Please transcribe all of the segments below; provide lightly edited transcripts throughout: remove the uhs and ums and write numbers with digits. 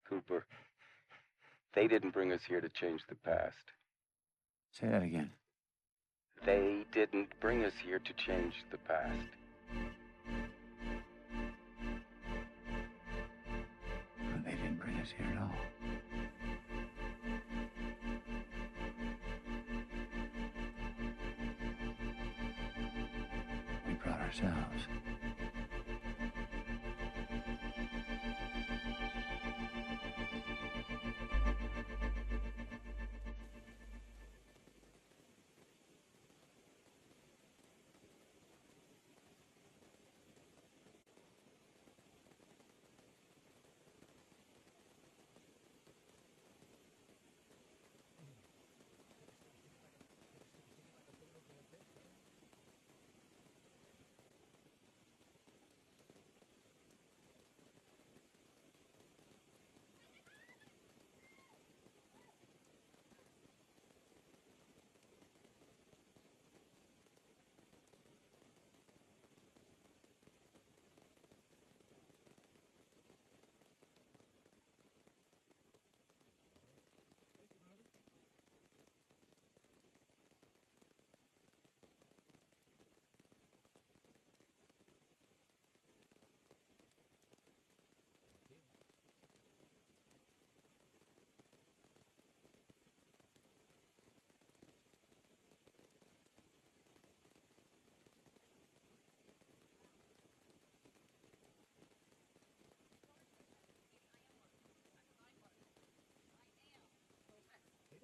Cooper, they didn't bring us here to change the past. Say that again. They didn't bring us here to change the past. Well, they didn't bring us here at all. We brought ourselves.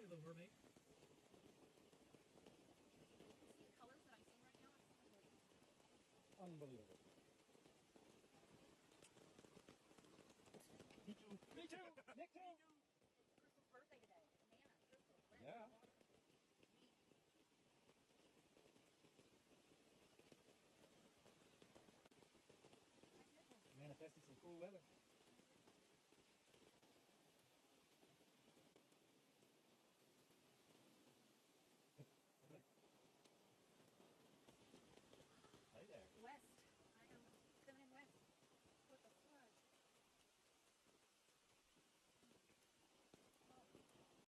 Little mermaid. Unbelievable. Me too. Me too. Nick too. Crystal's birthday today. Crystal. Yeah. Manifested some cool weather.